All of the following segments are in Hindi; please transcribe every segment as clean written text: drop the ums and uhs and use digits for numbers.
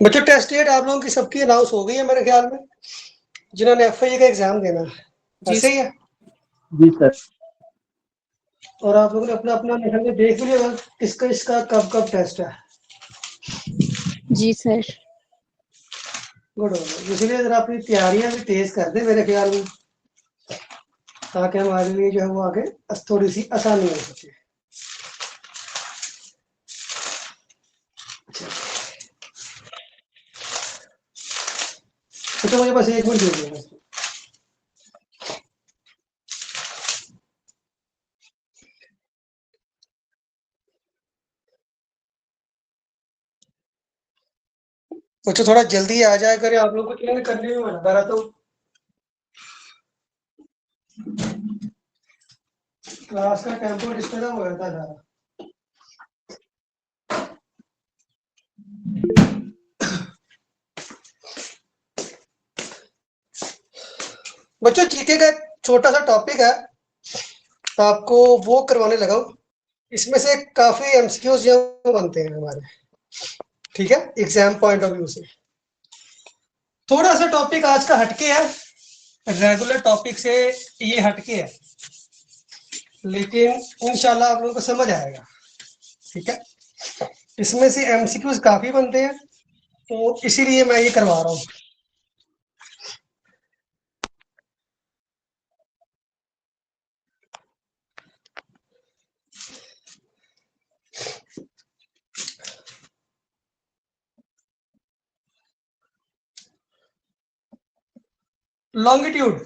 बच्चों टेस्ट डेट आप लोगों की सबकी अनाउंस हो गई है मेरे ख्याल में, जिन्होंने एफआई का एग्जाम देना है। ऐसे ही है जी सर। और आप लोगों ने अपना अपना निकल के देख लिया किसका इसका कब कब टेस्ट है। जी सर। गुड हो गया, इसलिए जरा अपनी तैयारियां भी तेज कर दे मेरे ख्याल में, ताकि हमारे लिए जो है वो आगे थोड़ी सी आसानी हो सके। तो मुझे बस 1 मिनट दीजिए। बच्चों थोड़ा जल्दी आ जाए करें, आप लोग को क्लियर करने में मजा आ रहा तो क्लास का टेम्पो डिस्टर्ब हो जाता है। बच्चों जीके का एक छोटा सा टॉपिक है, आपको वो करवाने लगा हूं। इसमें से काफी एमसीक्यूज जो बनते हैं हमारे, ठीक है, एग्जाम पॉइंट ऑफ व्यू से। थोड़ा सा टॉपिक आज का हटके है, रेगुलर टॉपिक से ये हटके है, लेकिन इंशाल्लाह आप लोगों को समझ आएगा। ठीक है, इसमें से एमसीक्यूज काफी बनते हैं, तो इसीलिए मैं ये करवा रहा हूँ। लॉन्गिट्यूड,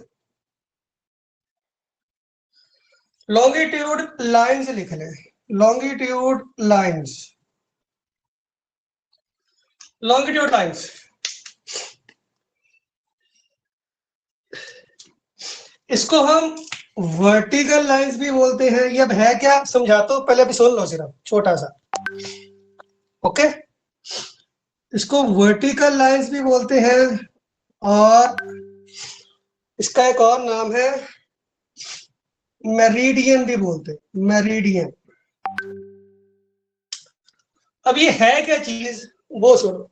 लॉन्गिट्यूड लाइंस लिख लें, लॉन्गिट्यूड लाइंस, लॉन्गिट्यूड लाइंस। इसको हम वर्टिकल लाइंस भी बोलते हैं। ये अब है क्या समझाता हूं, पहले भी सुन लो सिर्फ छोटा सा। ओके, इसको वर्टिकल लाइंस भी बोलते हैं और इसका एक और नाम है मेरिडियन भी बोलते हैं, मेरिडियन। अब ये है क्या चीज वो सुनो।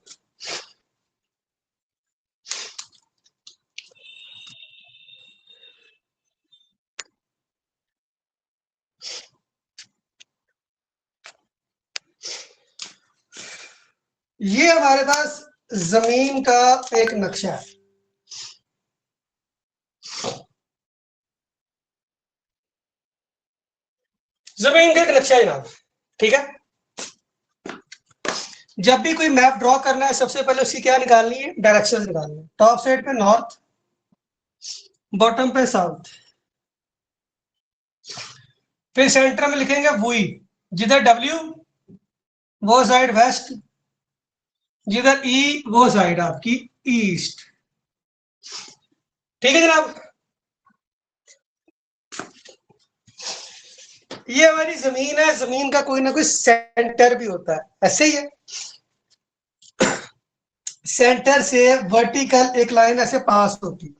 ये हमारे पास जमीन का एक नक्शा है। जमीन का एक नक्शा है जनाब, ठीक है। जब भी कोई मैप ड्रॉ करना है, सबसे पहले उसकी क्या निकालनी है, डायरेक्शन निकालनी है। टॉप साइड पे नॉर्थ, बॉटम पे साउथ, फिर सेंटर में लिखेंगे वी, जिधर डब्ल्यू वो साइड वेस्ट, जिधर ई वो साइड आपकी ईस्ट। ठीक है जनाब, ये हमारी जमीन है। जमीन का कोई ना कोई सेंटर भी होता है, ऐसे ही है। सेंटर से वर्टिकल एक लाइन ऐसे पास होती है।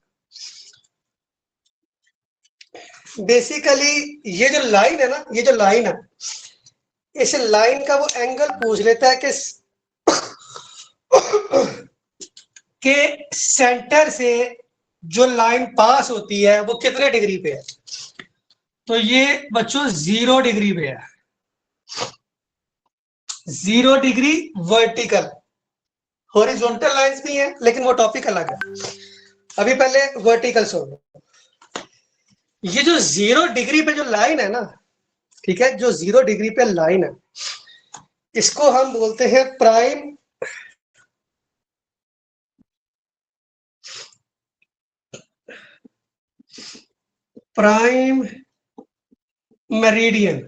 बेसिकली ये जो लाइन है ना, ये जो लाइन है, इस लाइन का वो एंगल पूछ लेता है कि सेंटर से जो लाइन पास होती है वो कितने डिग्री पे है। तो ये बच्चों 0 डिग्री पे है, 0 डिग्री वर्टिकल। हॉरिजॉन्टल लाइंस भी है, लेकिन वो टॉपिक अलग है। अभी पहले वर्टिकल सुनो। ये जो 0 डिग्री पे जो लाइन है ना, ठीक है, जो 0 डिग्री पे लाइन है, इसको हम बोलते हैं prime prime meridian,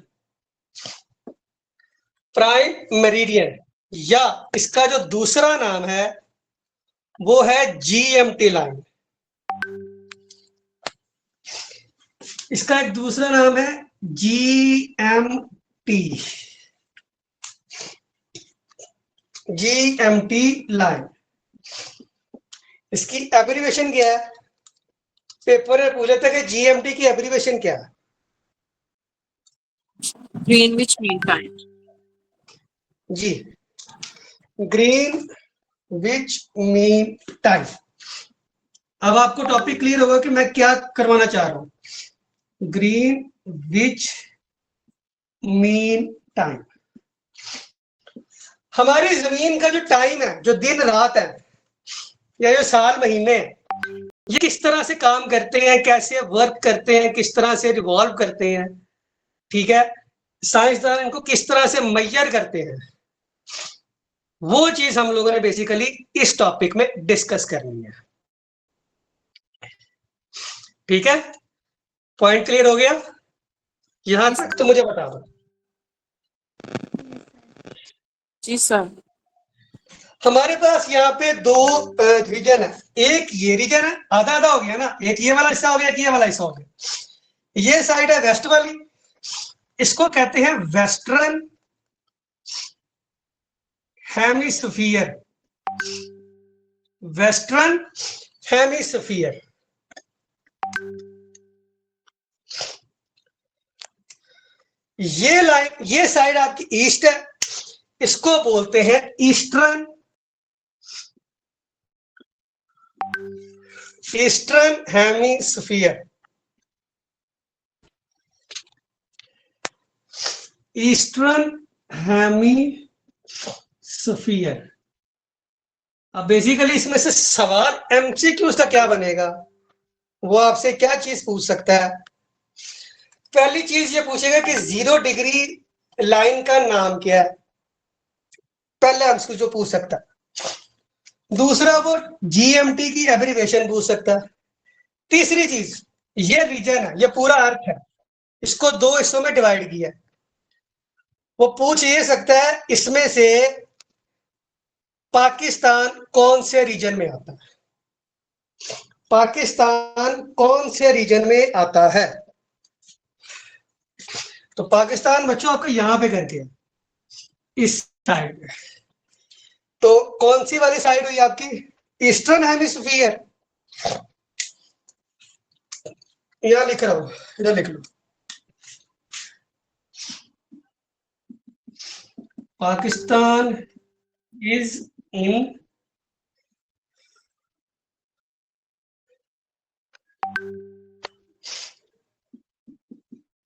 prime meridian, या इसका जो दूसरा नाम है वो है जीएमटी लाइन। इसका एक दूसरा नाम है जीएमटी, जीएमटी लाइन। इसकी एब्रिविएशन क्या है, पेपर में पूछा था कि जीएमटी की एब्रिविएशन क्या है। Greenwich mean time. जी, ग्रीन विच मीन टाइम। अब आपको टॉपिक क्लियर होगा कि मैं क्या करवाना चाह रहा हूं। ग्रीन विच मीन टाइम, हमारी जमीन का जो टाइम है, जो दिन रात है या जो साल महीने हैं, ये किस तरह से काम करते हैं, कैसे वर्क करते हैं, किस तरह से रिवॉल्व करते हैं, ठीक है, साइंसदान इनको किस तरह से मेजर करते हैं, वो चीज हम लोगों ने बेसिकली इस टॉपिक में डिस्कस करनी है। ठीक है, पॉइंट क्लियर हो गया? यहां तक तो मुझे बता दो। जी सर। हमारे पास यहाँ पे दो रीजन है, एक ये रीजन है, आधा आधा हो गया ना, एक ये वाला हिस्सा हो गया, एक ये वाला हिस्सा हो गया। ये साइड है वेस्ट वाली, इसको कहते हैं वेस्टर्न हेमिस्फीयर। Western hemisphere. ये लाइन, ये साइड आपकी ईस्ट है, इसको बोलते हैं ईस्टर्न हेमिस्फीयर। Eastern hemisphere. अब बेसिकली इसमें से सवाल एमसीक्यूज का क्या बनेगा, वो आपसे क्या चीज पूछ सकता है। पहली चीज ये पूछेगा कि 0 डिग्री लाइन का नाम क्या है, पहले हमसे जो पूछ सकता है। दूसरा, वो जीएमटी की एब्रिवेशन पूछ सकता है। तीसरी चीज, ये रीजन है, ये पूरा अर्थ है, इसको 2 हिस्सों में डिवाइड किया है। वो पूछ ये सकता है इसमें से पाकिस्तान कौन से रीजन में आता है, पाकिस्तान कौन से रीजन में आता है। तो पाकिस्तान बच्चों आपको यहां पे करके इस साइड में, तो कौन सी वाली साइड हुई आपकी, ईस्टर्न हेमिस्फीयर। यहां लिख रहा हूं, इधर लिख लो, Pakistan is in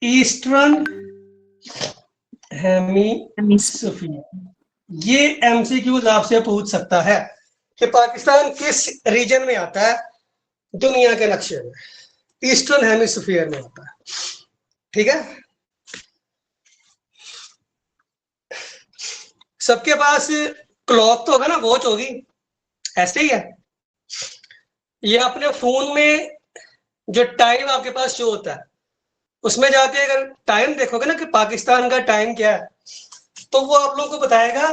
eastern hemisphere. ये एमसीक्यूज आपसे पूछ सकता है कि पाकिस्तान किस रीजन में आता है दुनिया के नक्शे में, ईस्टर्न हेमिस्फीयर में आता है। ठीक है, सबके पास क्लॉक तो होगा ना, वॉच होगी, ऐसे ही है। ये अपने फोन में जो टाइम आपके पास शो होता है, उसमें जाके अगर टाइम देखोगे ना कि पाकिस्तान का टाइम क्या है, तो वो आप लोगों को बताएगा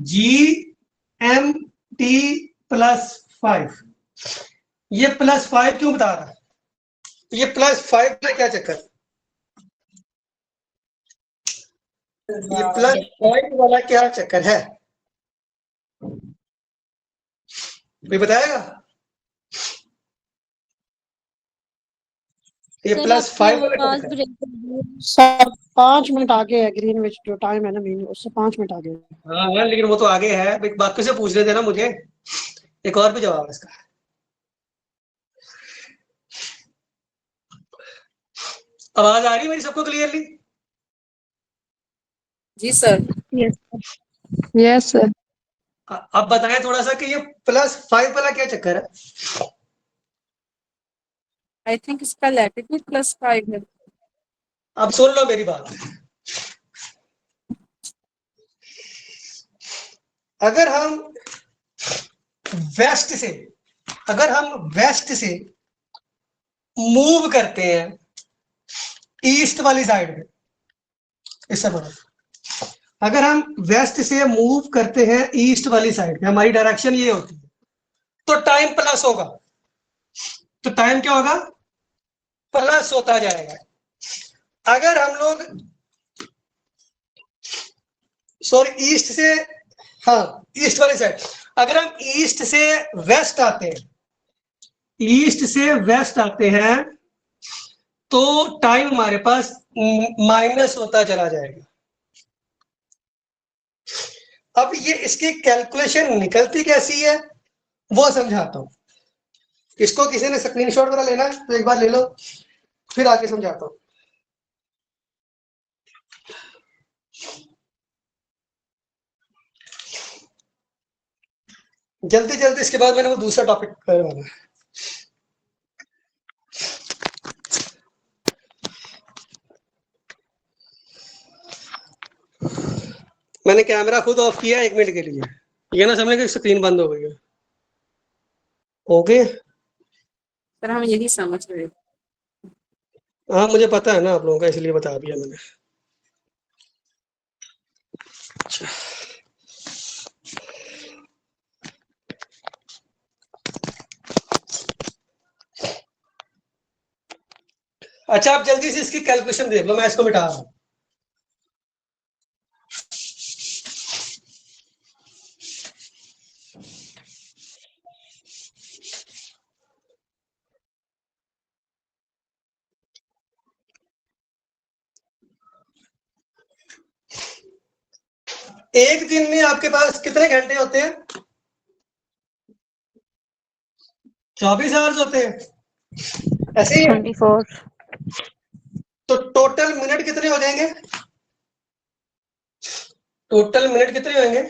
GMT+5। ये +5 क्यों बता रहा है, ये +5 का क्या चक्कर, ये +5 वाला क्या चक्कर है, कोई बताएगा? ये +5 वाला क्या चक्कर है? सर 5 मिनट आगे है ग्रीनविच जो टाइम है ना मीन, उससे 5 मिनट आगे है। हाँ, लेकिन वो तो आगे है, एक बाकी से पूछ रहे थे ना मुझे, एक और भी जवाब है इसका। आवाज आ रही है मेरी सबको क्लियरली? जी सर। Yes sir. अब बताएं थोड़ा सा कि ये +5 वाला क्या चक्कर है। आई थिंक इसका लैटिट्यूड +5 है। अब सुन लो मेरी बात, अगर हम वेस्ट से, अगर हम वेस्ट से मूव करते हैं ईस्ट वाली साइड में, इससे बड़ा, अगर हम वेस्ट से मूव करते हैं ईस्ट वाली साइड में, हमारी डायरेक्शन ये होती है, तो टाइम प्लस होगा, तो टाइम क्या होगा, प्लस होता जाएगा। अगर हम लोग सॉरी ईस्ट से, हाँ ईस्ट वाली साइड, अगर हम ईस्ट से वेस्ट आते हैं, ईस्ट से वेस्ट आते हैं, तो टाइम हमारे पास माइनस होता चला जाएगा। अब ये इसकी कैलकुलेशन निकलती कैसी है वो समझाता हूँ। इसको किसी ने स्क्रीनशॉट वगैरह लेना है तो एक बार ले लो, फिर आगे समझाता हूँ। जल्दी जल्दी, इसके बाद मैंने वो दूसरा टॉपिक करवाना है। मैंने कैमरा खुद ऑफ किया 1 मिनट के लिए, ये ना समझे कि स्क्रीन बंद हो गई है। ओके, सर हम यही समझ रहे थे। हाँ मुझे पता है ना आप लोगों का, इसलिए बता दिया मैंने। अच्छा, अच्छा आप जल्दी से इसकी कैलकुलेशन देख लो, मैं इसको मिटा रहा हूं। एक दिन में आपके पास कितने घंटे होते हैं? 24 आवर्स होते हैं, ऐसे ही है? 24. तो टोटल मिनट कितने हो जाएंगे? टोटल मिनट कितने होंगे?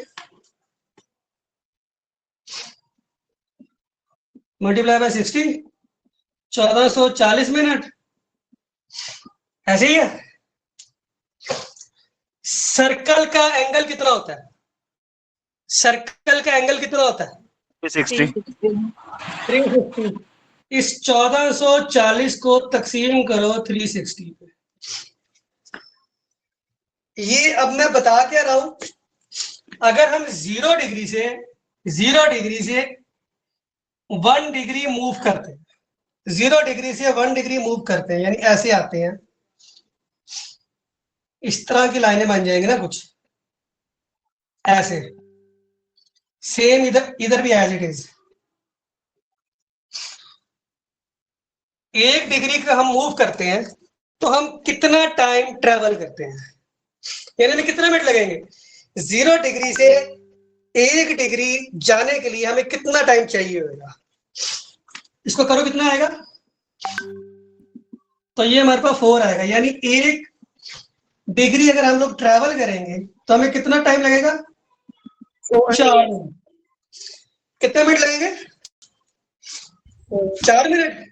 मल्टीप्लाई बाय 60, 1440 मिनट, ऐसे ही है? सर्कल का एंगल कितना होता है? सर्कल का एंगल कितना होता है? 360। इस 1440 को तकसीम करो 360 पे। ये अब मैं बता क्या रहा हूं, अगर हम 0 डिग्री से 1 डिग्री मूव करते हैं, 0 डिग्री से 1 डिग्री मूव करते हैं, यानी ऐसे आते हैं, इस तरह की लाइनें बन जाएंगी ना कुछ ऐसे। सेम इधर भी एज इट इज। 1 डिग्री का हम मूव करते हैं तो हम कितना टाइम ट्रेवल करते हैं, यानी कितने मिनट लगेंगे? 0 डिग्री से 1 डिग्री जाने के लिए हमें कितना टाइम चाहिए होगा? इसको करो, कितना आएगा? तो ये हमारे पास 4 आएगा, यानी 1 डिग्री अगर हम लोग ट्रेवल करेंगे तो हमें कितना टाइम लगेगा? 4 मिनट। कितने मिनट लगेंगे? 4 मिनट।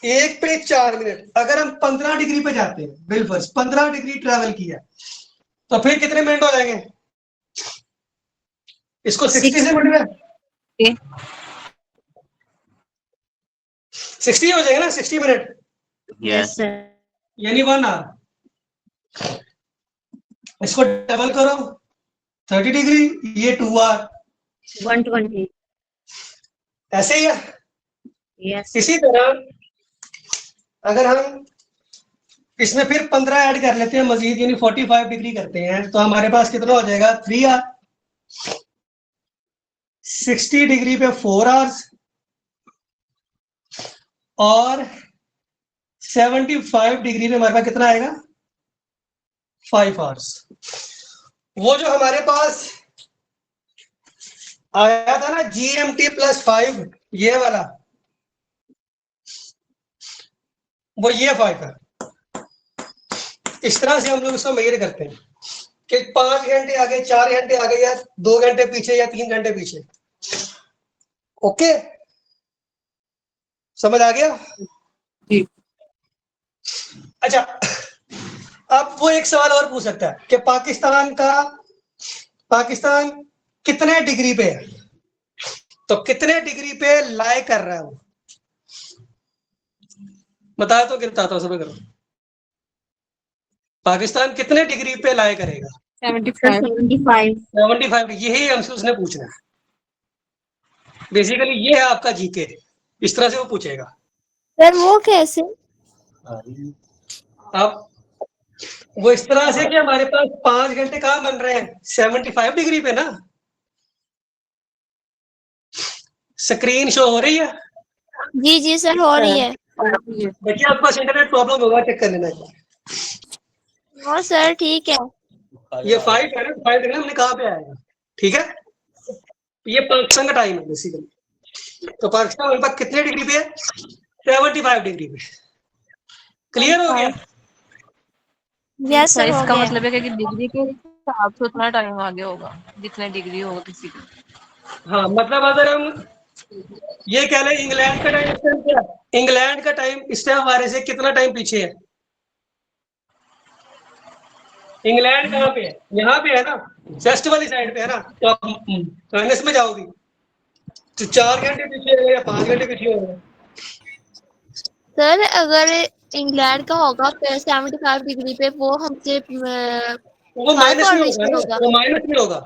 1 पे 4 मिनट। अगर हम 15 डिग्री पे जाते हैं, बिलफर्ज 15 डिग्री ट्रेवल किया तो फिर कितने मिनट हो जाएंगे? इसको 60 से मल्टीप्लाई, 60 हो जाएगा ना, 60 मिनट, Yes, sir. यानी 1 आवर। इसको डबल करो 30 डिग्री, ये 2 आवर, 120. ऐसे ही है। Yes. इसी तरह अगर हम इसमें फिर 15 ऐड कर लेते हैं मजीद, यानी 45 डिग्री करते हैं, तो हमारे पास कितना हो जाएगा? 3 आवर। 60 डिग्री पे 4 आवर्स और 75 डिग्री पे हमारे पास कितना आएगा? 5 आवर्स। वो जो हमारे पास आया था ना GMT +5, ये वाला, वो ये 5 है। इस तरह से हम लोग इसको मेजर करते हैं कि 5 घंटे आगे, 4 घंटे आगे, या 2 घंटे पीछे, या 3 घंटे पीछे। ओके, समझ आ गया? जी। अच्छा, अब वो एक सवाल और पूछ सकता है कि पाकिस्तान कितने डिग्री पे है, तो कितने डिग्री पे लाई कर रहा है वो? बताया तो गिरता सब करो। पाकिस्तान कितने डिग्री पे लाई करेगा? 75। 75। यही हमसे उसने पूछना है। बेसिकली ये है आपका जीके, इस तरह से वो पूछेगा। सर वो कैसे? अब वो इस तरह से कि हमारे पास 5 घंटे कहाँ बन रहे हैं? 75 डिग्री पे ना। स्क्रीन शो हो रही है? जी जी सर, हो रही है। देखिए आपके पास इंटरनेट प्रॉब्लम होगा, चेक कर लेना। हाँ सर, ठीक है। ये 5 है ना, 5 देखना हमने कहाँ पे आएगा, ठीक है। ये पाकिस्तान का टाइम है बेसिकली। तो पाकिस्तान हमारे पास कितने डिग्री पे है? 75 डिग्री पे। क्लियर हो गया? यस सर हो इसका गया। मतलब है कि डिग्री के हिसाब से उतना टाइम आगे होगा जितने डिग्री होगा किसी का। हाँ, मतलब अगर हम ये कह लें इंग्लैंड का टाइम इस टाइम क्या है? इंग्लैंड का टाइम इस टाइम हमारे से कितना टाइम पीछे है? इंग्लैंड कहाँ पे है? यहाँ पे है ना, वेस्ट वाली साइड पे है ना। तो आप माइनस में जाओगी तो 4 घंटे पीछे होगा या 5 घंटे पीछे होगा? सर अगर इंग्लैंड का होगा फिर 75 डिग्री पे वो हमसे वो 5 माइनस में और होगा में ना, होगा। वो माइनस में होगा।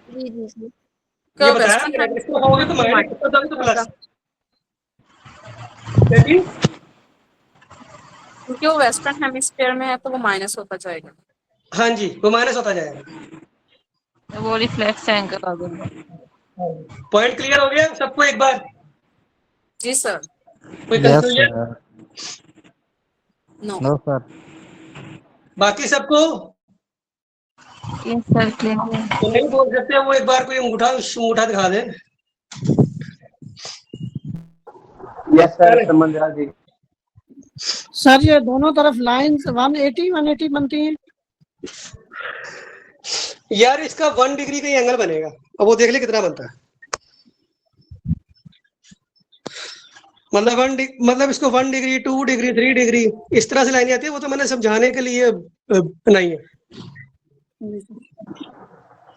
जी जी जी। ये तो बताया वेस्टर्न मैंने, इसको होगे तो माइनस, इसको जाओगे तो प्लस। क्योंकि वो वेस्टर्न हेमिस्फीयर में है तो वो माइनस होता जाएगा। हाँ जी, वो माइनस होता जाएगा। वो रिफ्लेक्स एंगल आ जाएगा। पॉइंट क्लियर हो गया सबको एक बार? जी सर। कोई yes confusion? Sir. No. No sir. बाकी सबको यस सर क्लियर। तो नहीं बोल सकते, वो एक बार कोई अंगूठा दिखा दे। यस सर, समझ आ गई। सर ये दोनों तरफ लाइंस 180 बनती हैं। यार इसका 1 डिग्री का एंगल बनेगा, अब वो देख ले कितना बनता है। मतलब मतलब इसको 1 डिग्री, 2 डिग्री, 3 डिग्री इस तरह से लाइनें आती है। वो तो मैंने समझाने के लिए बनाई है।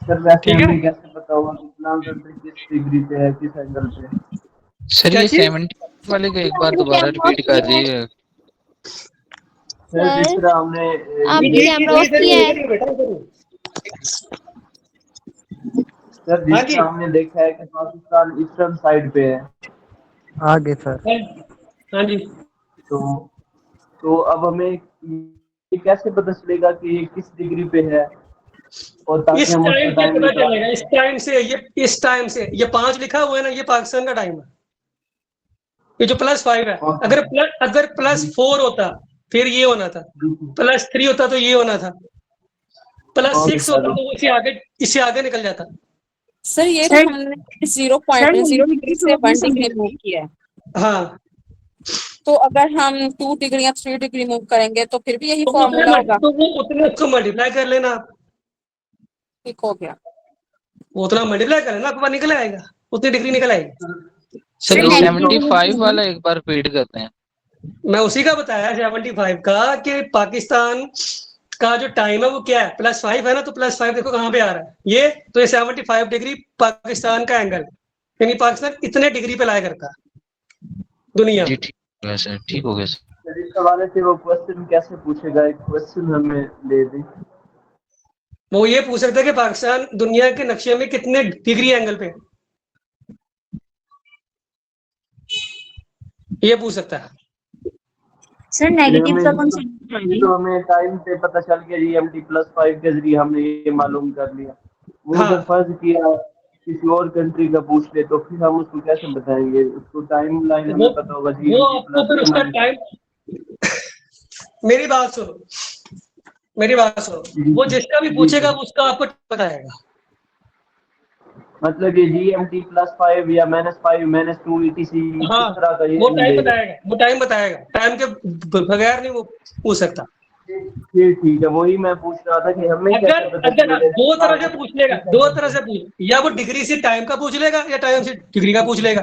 सर वैसे ठीक है? हमें कैसे पता होगा कि फलां कंट्री किस डिग्री पे है, किस एंगल पे? सर क्या ये चीज? 70 वाले को एक बार दोबारा रिपीट कर दीजिए। सर जिस सर तरह हमने आपने कैमरा ऑफ किया है? सर हाँ जिस जी, तरह हमने देखा है कि पाकिस्तान ईस्टर्न साइड पे है, आगे सर। हाँ जी। तो अब हमें ये कैसे पता चलेगा कि ये किस डिग्री पे है, और ताकि इस हम उसका टाइम से टाइम पता निकाल चलेगा, इस टाइम से, इस टाइम से ये 5 लिखा हुआ है ना, ये पाकिस्तान का टाइम है। ये जो +5 है, अगर +4 होता फिर ये होना था, +3 होता तो ये होना था, ओके +6 होता सर। तो इससे आगे निकल जाता। सर ये तो हमने 0 डिग्री से 1 डिग्री मूव किया है। हाँ, तो अगर हम 2 डिग्री या 3 डिग्री मूव करेंगे तो फिर भी यही फॉर्मूला होगा। तो वो उतने उसको मल्टीप्लाई कर लेना आप। ठीक हो गया। वो उतना मल्टीप्लाई कर लेना, आपको निकल आएगा, उतनी डिग्री निकल आएगी। सर ये तो 75 वाला एक बार रिपीट करते हैं। मैं उसी का बताया 75 का कि पाकिस्तान का जो टाइम है वो क्या है, +5 है ना। तो +5 देखो कहाँ पे आ रहा है ये, तो ये 75 डिग्री पाकिस्तान का एंगल, यानी पाकिस्तान इतने डिग्री पे लाया करता है दुनिया। जी ठीक हो गया सर, ठीक हो गया सर। सर इस हवाले से वो क्वेश्चन कैसे पूछेगा, एक क्वेश्चन हमें दे दें। वो ये पूछ सकता है कि पाकिस्तान दुनिया के नक्शे में कितने डिग्री एंगल पे है, ये पूछ सकता है। सर नेगेटिव का कॉन्सेप्ट तो हमें टाइम पे पता चल गया, GMT +5 के जरिए हमने ये मालूम कर लिया। वो हाँ। अगर फर्ज किया किसी और कंट्री का पूछ ले तो फिर हम उसको कैसे बताएंगे? उसको टाइम लाइन वो हमें पता होगा वो GMT आपको फिर उसका टाइम, मेरी बात सुनो, वो जिसका भी पूछेगा उसका आपको बताएगा। मतलब ये GMT +5 या -5 -2 ETC हाँ, इस तरह का ये वो नहीं टाइम देगा। बताएगा, वो टाइम बताएगा, टाइम के बगैर नहीं वो पूछ सकता। फिर ठीक है, वही मैं पूछ रहा था कि हमें अगर कैसे पता अगर चलेगा? दो तरह से पूछ लेगा, दो तरह से पूछ, या वो डिग्री से टाइम का पूछ लेगा या टाइम से डिग्री का पूछ लेगा,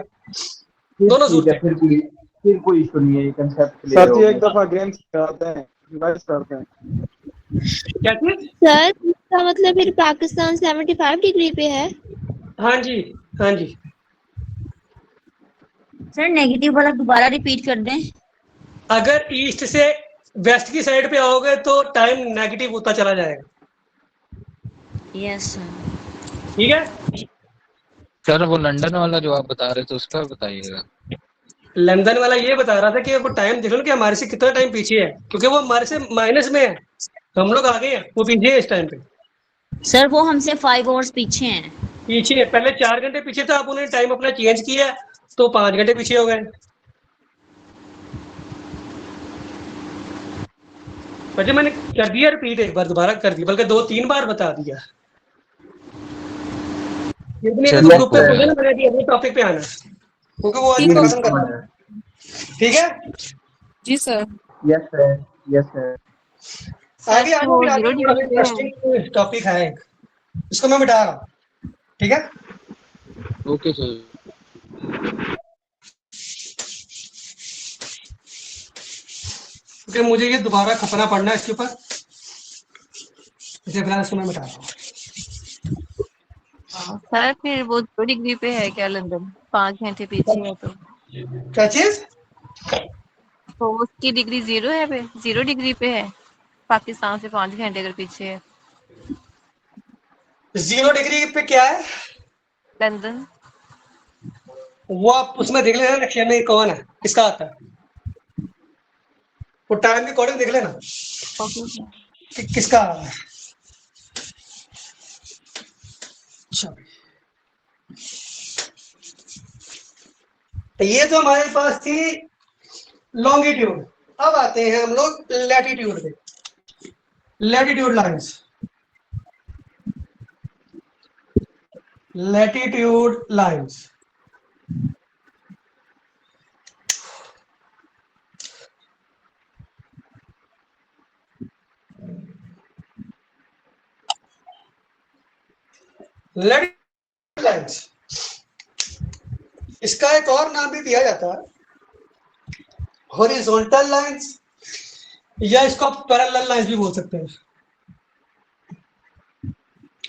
दोनों ठीक है, सूरतें। फिर कोई इशू नहीं है, ये कंसेप्ट क्लियर सर हो जी एक गया। दफा गेम्स करते हैं, रिवाइज करते हैं। क्या चीज? सर इसका मतलब फिर पाकिस्तान 75 डिग्री पे है। हाँ जी, हाँ जी। सर नेगेटिव वाला दोबारा रिपीट कर दें। अगर ईस्ट से वेस्ट की साइड पे आओगे तो टाइम नेगेटिव होता चला जाएगा। Yes sir. ठीक है? सर वो लंदन वाला जो आप बता रहे थे उसका बताइएगा। लंदन वाला ये बता रहा था कि वो टाइम देख लो कि हमारे से कितना टाइम पीछे है, क्योंकि वो हमारे से माइनस में है, हम लोग आगे हैं, वो पीछे है इस टाइम पे। सर वो हमसे 5 आवर्स पीछे हैं। पीछे है, पहले 4 घंटे पीछे था, अब उन्होंने टाइम अपना चेंज किया तो 5 घंटे पीछे हो गए। बच्चे मैंने कर दिया रिपीट, एक बार दोबारा कर दिया, बल्कि 2-3 बार बता दिया। इतने तो चलिए, ग्रुप पे बोले ना, मैंने अभी अगले टॉपिक पे आना है, क्योंकि वो ठीक आदमी है खत्म करना है। ठीक है, जी sir. Yes sir, yes sir. आगे आगे वो भी आगे 0 भी डिग्री पे है। इंटरेस्टिंग टॉपिक है एक, इसको मैं मिटा रहा हूँ। ठीक है, ओके सर। क्योंकि मुझे ये दोबारा खपना पड़ना है इसके ऊपर, इसे फिलहाल इसको मैं मिटा रहा हूँ। सर फिर वो 2 डिग्री पे है क्या लंदन? 5 घंटे पीछे है क्या चीज? तो उसकी डिग्री 0 है पे 0 डिग्री पे है, पाकिस्तान से 5 घंटे अगर पीछे है 0 डिग्री पे क्या है लंदन। वो आप उसमें देख लेना, नक्शे में कौन है, किसका आता है, वो टाइम के अकॉर्डिंग देख लेना ओके सर। कि किसका आ रहा है। अच्छा, तो ये तो हमारे पास थी लॉन्गिट्यूड। अब आते हैं हम लोग लैटिट्यूड पे, latitude lines, latitude lines. Latitude lines, इसका एक और नाम भी दिया जाता है हॉरिजॉन्टल लाइंस, या इसको आप पैरेलल लाइंस भी बोल सकते हैं।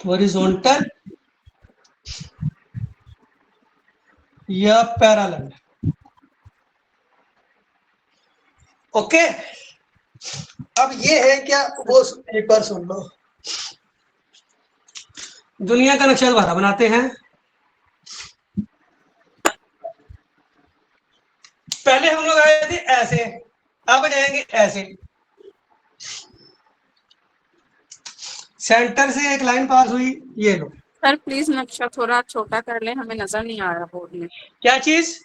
हॉरिजॉन्टल या पैरेलल। ओके, अब ये है क्या, वो एक बार सुन लो। दुनिया का नक्शा दोबारा बनाते हैं। पहले हम लोग आए थे ऐसे, अब जाएंगे ऐसे, सेंटर से एक लाइन पास हुई, ये लो। सर प्लीज नक्शा थोड़ा छोटा कर ले, हमें नजर नहीं आ रहा बोर्ड में। क्या चीज?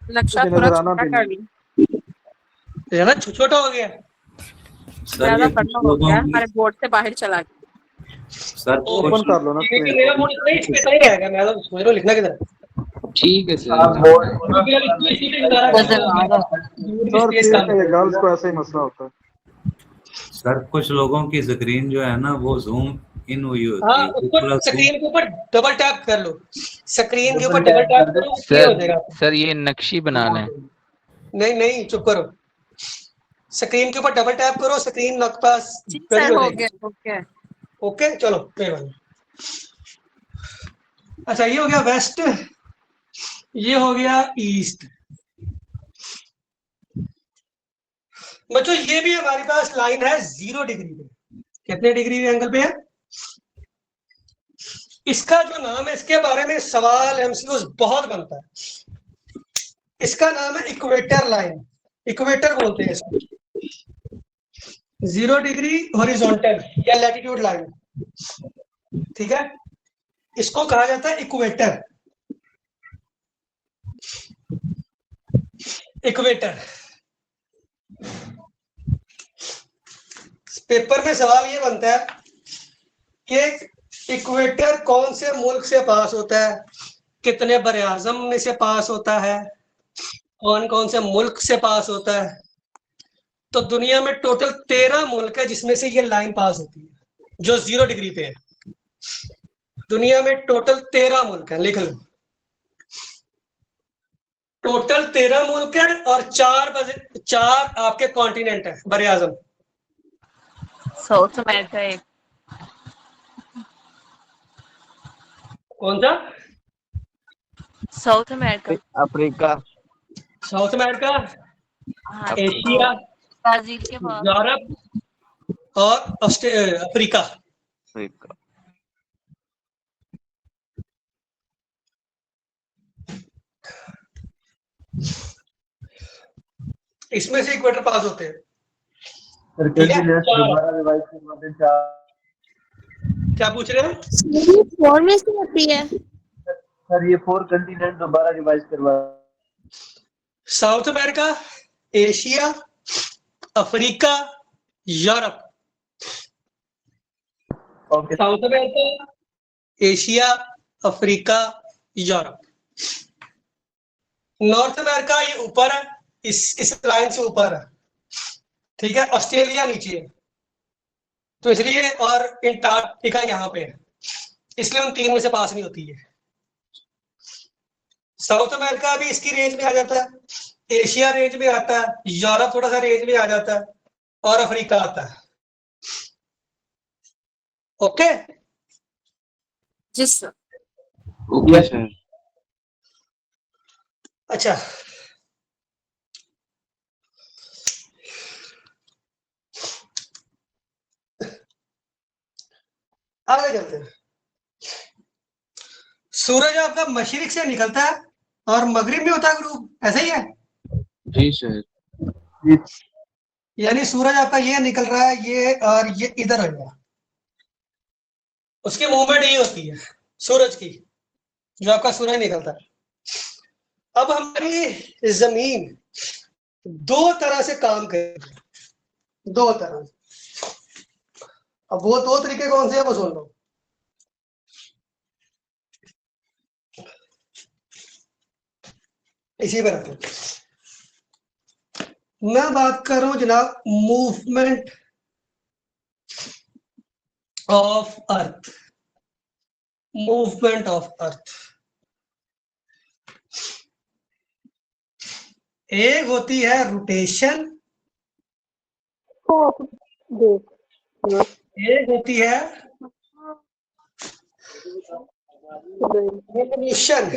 नक्शा मुझे थोड़ा नजर आना छोटा भी कर नहीं। ली, ज्यादा छोटा हो गया। सर ज्यादा ये बड़ा हो गया, हमारे बोर्ड से बाहर चला गया। सर ओपन कर लो ना लेकिन स्क्रीन मेरा को। मूड इतना ही इतना ही रहेगा, मैं तो समझ लो लिखना किधर है। ठीक है आप सर। बोर्ड क्योंकि अगर इसी पे गुजारा नजर आ रहा है। सर स्पेस ठीक कम है, है। गर्ल्स को ऐसा ही मसला होता है। सर कुछ लोगों की स्क्रीन जो है ना वो जूम इन हुई होती हाँ, है, तो उसको थोड़ा जूम। स्क्रीन के ऊपर डबल टैप कर लो, स्क्रीन के ऊपर डबल डबल टैप टैप कर दे। करो, क्लियर हो सर जाएगा। सर ये नक्शी बना लें। नहीं नहीं, चुप करो, स्क्रीन के ऊपर डबल टैप करो, स्क्रीन आपके पास जी बड़ी सर, हो हो जाएगी। गया हो गया। ओके चलो, मेहरबानी। अच्छा, ये हो गया वेस्ट, ये हो गया ईस्ट। बच्चों ये भी हमारे पास लाइन है 0 डिग्री पे। कितने डिग्री एंगल पे है? इसका जो नाम है, इसके बारे में सवाल एमसीक्यूज बहुत बनता है। इसका नाम है इक्वेटर लाइन, इक्वेटर बोलते हैं इसको। 0 डिग्री हॉरिजॉन्टल या लैटिट्यूड लाइन, ठीक है, इसको कहा जाता है इक्वेटर। इक्वेटर, पेपर में सवाल ये बनता है कि इक्वेटर कौन से मुल्क से पास होता है, कितने बरे आजम में से पास होता है, कौन कौन से मुल्क से पास होता है। तो दुनिया में टोटल 13 मुल्क है जिसमें से ये लाइन पास होती है जो 0 डिग्री पे है। दुनिया में टोटल 13 मुल्क है, लिख लो, टोटल 13 मुल्क है और 4 आपके कॉन्टिनेंट है, बरे आजम। साउथ अमेरिका एक, कौन सा? South America. Africa. South America, हाँ, एशिया, ब्राजील के बाद यूरोप और अफ्रीका। अफ्रीका। इसमें से इक्वेटर पास होते हैं। सर ठीक है, कंटिन्यूअस दोबारा रिवाइज करवा दें चार। क्या पूछ रहे हैं? फोर में से होती है। सर ये 4 कंटिनेंट दोबारा रिवाइज करवा। South America, Asia, Africa, Europe, okay south America, Asia, Africa, Europe. North America ये ऊपर है, इस लाइन से ऊपर है, ठीक है। ऑस्ट्रेलिया नीचे है, तो इसलिए, और अंटार्कटिका यहाँ पे है, इसलिए उन तीन में से पास नहीं होती है। साउथ अमेरिका भी इसकी रेंज में आ जाता है, एशिया रेंज में आता है, यूरोप थोड़ा सा रेंज में आ जाता है, और अफ्रीका आता है। ओके, जी सर। Okay sir. अच्छा, आगे चलते हैं। सूरज आपका मशरिक से निकलता है और मगरिब में होता है ग्रुप, ऐसा ही है? जी सर। यानी सूरज आपका ये निकल रहा है, ये और ये इधर हो गया, उसकी मूवमेंट ये होती है सूरज की, जो आपका सूरज निकलता है। अब हमारी जमीन दो तरह से काम करेगी, दो तरह से। अब वो दो तरीके कौन से हैं वो सुन लो। इसी पर रखो। मैं बात कर रहा हूं जनाब movement of earth, movement of earth. एक होती है रोटेशन, एक होती है रिवोल्यूशन,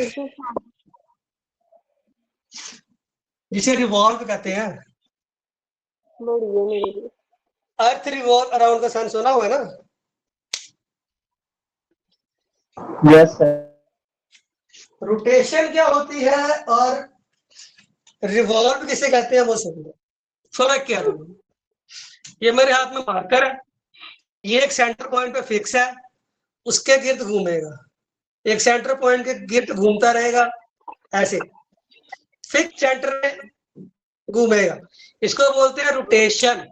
जिसे रिवॉल्व कहते हैं। अर्थ रिवॉल्व अराउंड द सन, सुना हुआ है ना? Yes sir. रोटेशन क्या होती है और रिवॉल्व किसे कहते हैं वो सुन लो। फर्क क्या है? ये मेरे हाथ में मार्कर है, ये एक सेंटर पॉइंट पे फिक्स है, उसके गिर्द घूमेगा, एक सेंटर पॉइंट के गिर्द घूमता रहेगा ऐसे, फिक्स सेंटर में घूमेगा। इसको बोलते हैं रोटेशन,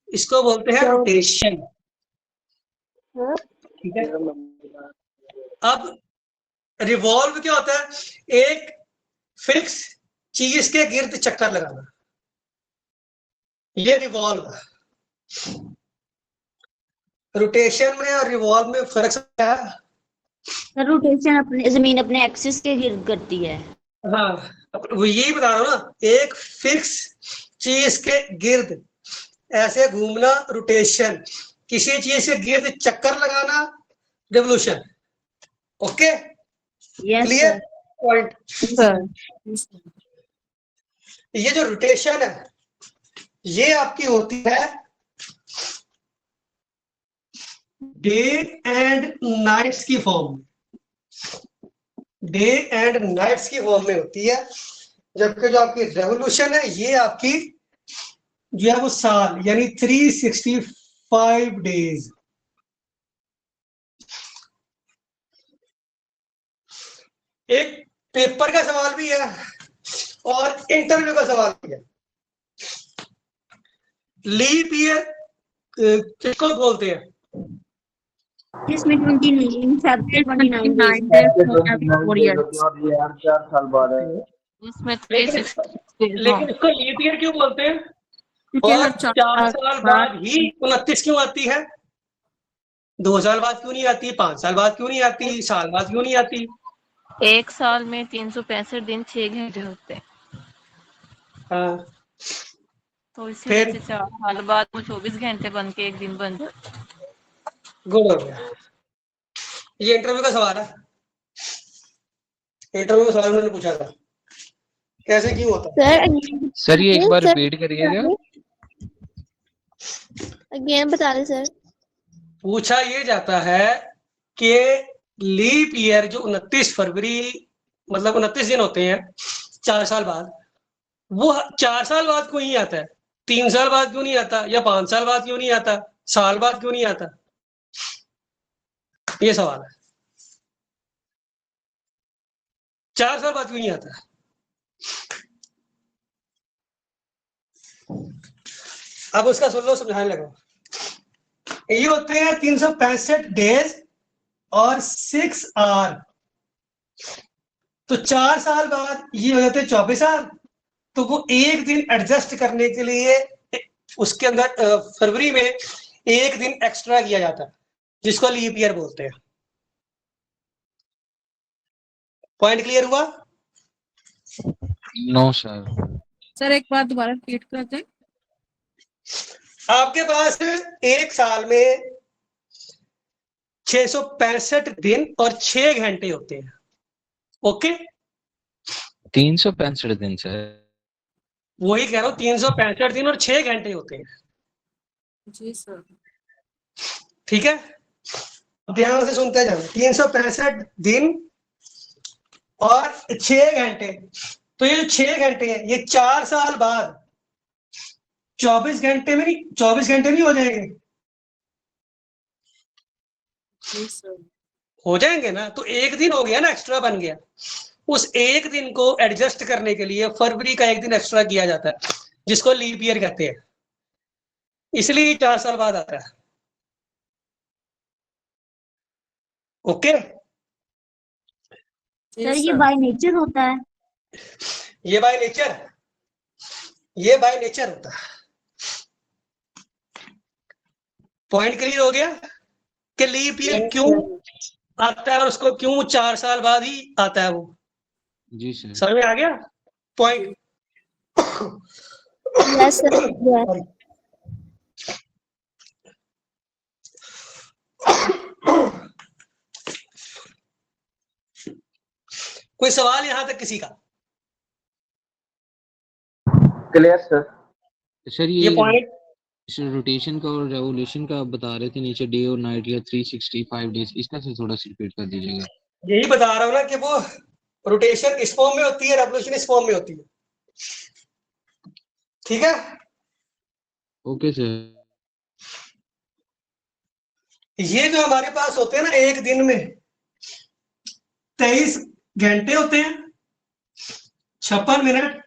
इसको बोलते हैं रोटेशन, ठीक है। अब रिवॉल्व क्या होता है? एक फिक्स चीज के गिर्द चक्कर लगाना, ये रिवॉल्व है। रोटेशन में और रिवॉल्व में फर्क क्या है? रोटेशन अपने जमीन अपने एक्सिस के गिर्द करती है। हाँ, वो यही बता रहा हूँ ना, एक फिक्स चीज के गिर्द ऐसे घूमना रोटेशन, किसी चीज के गिर्द चक्कर लगाना revolution. Okay, yes clear point? Sir ये जो रोटेशन है ये आपकी होती है डे एंड नाइट्स की फॉर्म में, डे एंड नाइट्स की फॉर्म में होती है, जबकि जो आपकी रेवोल्यूशन है ये आपकी जो है वो साल, यानी 365 डेज। एक पेपर का सवाल भी है और इंटरव्यू का सवाल भी है। लीप ईयर किसको बोलते हैं? जिसमें 29 29 और ये हर 4 साल बाद है। उसमें लेकिन इसको लीप ईयर क्यों बोलते हैं? और 4 साल बाद ही 29 क्यों आती है? 2 साल बाद क्यों नहीं आती? 5 साल बाद क्यों नहीं आती? साल बाद क्यों नहीं आती? एक साल में 365 दिन 6 घंटे होते हैं, हाँ, तो इसी फिर? वजह से 4 साल बाद वो 24 घंटे बन के एक दिन बन जाता है। गुड हो गया। ये इंटरव्यू का सवाल है, इंटरव्यू में सवाल उन्होंने पूछा था कैसे क्यों होता है। सर ये एक बार रिपीट करिएगा। अगेन बता दे सर। पूछा ये जाता है कि लीप ईयर जो 29 फरवरी, मतलब 29 दिन होते हैं 4 साल बाद, वो 4 साल बाद क्यों नहीं आता है? 3 साल बाद क्यों नहीं आता? या 5 साल बाद क्यों नहीं आता? साल बाद क्यों नहीं आता? ये सवाल है। 4 साल बाद क्यों नहीं आता? अब उसका सुन लो, समझाने लगा। ये होते हैं 365 डेज और 6 आवर। तो 4 साल बाद ये हो जाते हैं 24 आवर। तो वो एक दिन एडजस्ट करने के लिए उसके अंदर फरवरी में एक दिन एक्स्ट्रा किया जाता है, जिसको लीप ईयर बोलते हैं। पॉइंट क्लियर हुआ? No sir. सर एक बार दोबारा रिपीट कर दें। आपके पास एक साल में 665 दिन और 6 घंटे होते हैं। ओके, 365 दिन सर। वही कह रहा हूं, 365 दिन और 6 घंटे होते हैं। जी सर। ठीक है, ध्यान से सुनते जाना। 365 दिन और 6 घंटे। तो ये जो 6 घंटे हैं, ये 4 साल बाद 24 घंटे में नहीं, 24 घंटे नहीं हो जाएंगे? जी सर। हो जाएंगे ना। तो एक दिन हो गया ना, एक्स्ट्रा बन गया। उस एक दिन को एडजस्ट करने के लिए फरवरी का एक दिन एक्स्ट्रा किया जाता है, जिसको लीप ईयर कहते हैं। इसलिए 4 साल बाद आता है। ओके, जी सर ये सर। बाय नेचर होता है। ये बाय नेचर, ये बाय नेचर होता है। पॉइंट क्लियर हो गया कि लीप ईयर क्यों आता है और उसको क्यों 4 साल बाद ही आता है वो। जी सर। समझ में आ गया पॉइंट? Yes sir. कोई सवाल यहां तक किसी का? Clear sir. सर ये पॉइंट रोटेशन का और रेवोल्यूशन का आप बता रहे थे नीचे, डे और नाइट या 365 डेज, इसका से थोड़ा सा रिपीट कर दीजिएगा। यही बता रहा हूं ना कि वो रोटेशन इस फॉर्म में होती है, रेवोल्यूशन इस फॉर्म में होती है। ठीक है, ओके सर। ये जो हमारे पास होते हैं ना, एक दिन में 23 घंटे होते हैं, 56 मिनट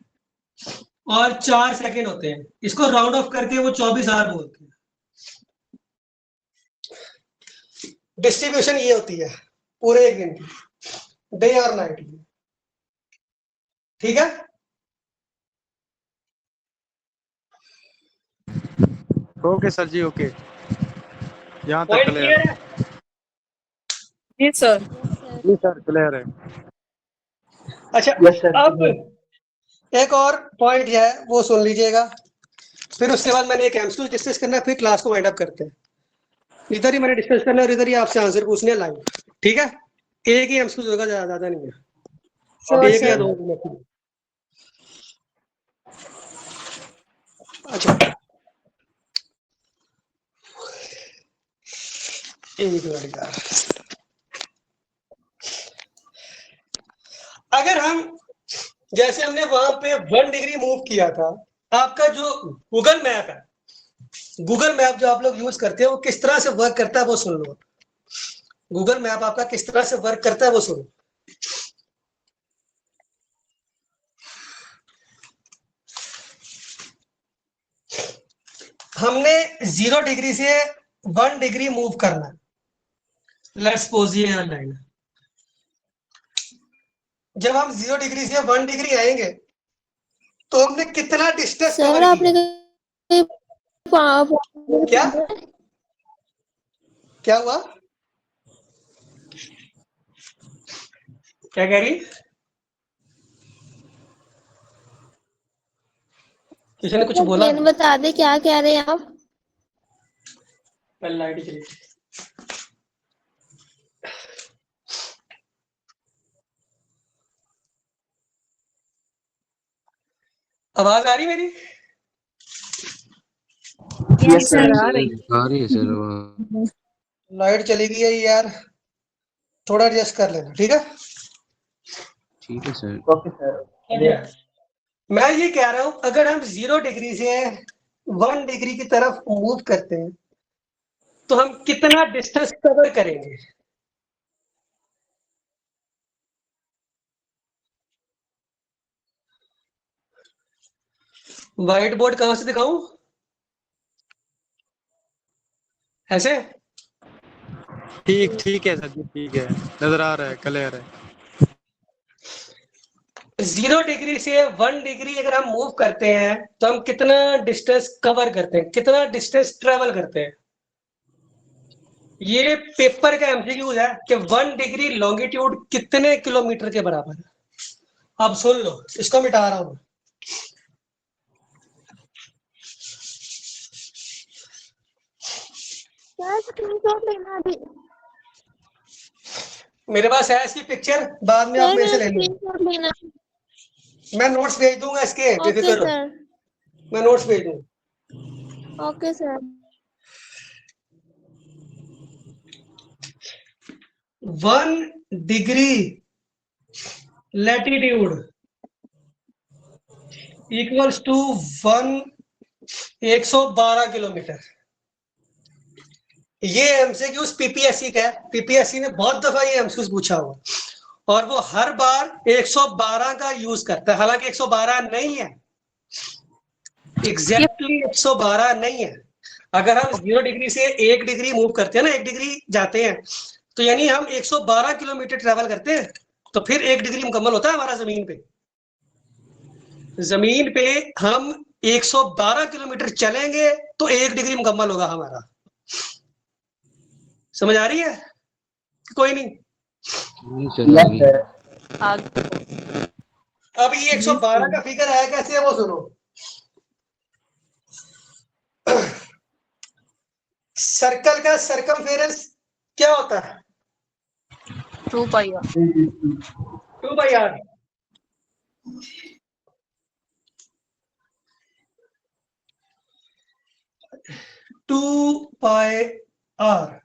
और 4 सेकंड होते हैं। इसको राउंड ऑफ करके वो 24 आवर बोलते हैं। डिस्ट्रीब्यूशन ये होती है पूरे एक दिन की, डे और नाइट की। ठीक है, ओके सर जी, ओके, यहाँ तक पॉइंट क्लियर क्लियर है। है? जी सर। जी सर, क्लियर है। अच्छा, यस सर। अब एक और पॉइंट है, वो सुन लीजिएगा। फिर उसके बाद मैंने एक एमसीक्यू डिस्कस करना है, फिर क्लास को वाइंड अप करते हैं। इधर ही मैंने डिस्कस करना है और इधर ही आपसे आंसर पूछने लाइव। ठीक है, एक ही एमसीक्यू होगा, ज्यादा नहीं है, श्योर एक या सर। दो मैक्सिमम। अच्छा, एक मिनट यार। अगर हम, जैसे हमने वहां पे 1 डिग्री मूव किया था, आपका जो गूगल मैप है, गूगल मैप जो आप लोग यूज करते हो, वो किस तरह से वर्क करता है वो सुन लो। गूगल मैप आपका किस तरह से वर्क करता है वो सुनो। हमने 0 डिग्री से 1 डिग्री मूव करना है। लेट्स सपोज ये लाइन है। जब हम 0 डिग्री से 1 डिग्री आएंगे तो हमने कितना डिस्टेंस सर कवर आपने किया? क्या क्या हुआ? क्या कह रही? किसी ने कुछ बोला? बता दे क्या कह रहे हैं आप? पहले लाइट चली। आवाज आ रही मेरी? Yes sir. आ रही है सर वो। लाइट चली गई है यार, थोड़ा एडजस्ट कर लेना। ठीक है, ठीक है सर। Okay sir. मैं ये कह रहा हूं, अगर हम 0 डिग्री से 1 डिग्री की तरफ मूव करते हैं तो हम कितना डिस्टेंस कवर करेंगे? व्हाइट बोर्ड कहां से दिखाऊं? ऐसे ठीक ठीक है सर जी, ठीक है, नजर आ रहा है, क्लियर है। 0 डिग्री से 1 डिग्री अगर हम मूव करते हैं तो हम कितना डिस्टेंस कवर करते हैं, कितना डिस्टेंस ट्रेवल करते हैं। ये पेपर का एमसीक्यू है कि 1 डिग्री लॉन्गिट्यूड कितने किलोमीटर के बराबर है। अब सुन लो, इसको मिटा रहा हूं। सर स्क्रीनशॉट लेना अभी। मेरे पास है इसकी पिक्चर, बाद में आप सर मेरे से मेरा ले लो। स्क्रीनशॉट लेना। मैं नोट्स भेज दूंगा इसके, ओके बेफिक्र रहो, सर। मैं नोट्स भेज दूंगा। Okay sir. 1 degree latitude equals to 112 kilometre. ये एमसीक्यूज पीपीएससी का है, पीपीएससी ने बहुत दफा ये एमसीक्यूज पूछा हुआ और वो हर बार 112 का यूज करता है, हालांकि 112 नहीं है, एग्जैक्टली 112 नहीं है। अगर हम 0 डिग्री से 1 डिग्री मूव करते हैं ना, 1 डिग्री जाते हैं, तो यानी हम 112 किलोमीटर ट्रेवल करते हैं, तो फिर 1 डिग्री मुकम्मल होता है हमारा जमीन पे। जमीन पे हम 112 किलोमीटर चलेंगे तो 1 डिग्री मुकम्मल होगा हमारा। समझ आ रही है? कोई नहीं। नहीं सर, आ गई। अब ये 112 का फिगर आया कैसे है वो सुनो। सर्कल का सरकमफेरेंस क्या होता है? 2 pi r। 2/r। Two pi r,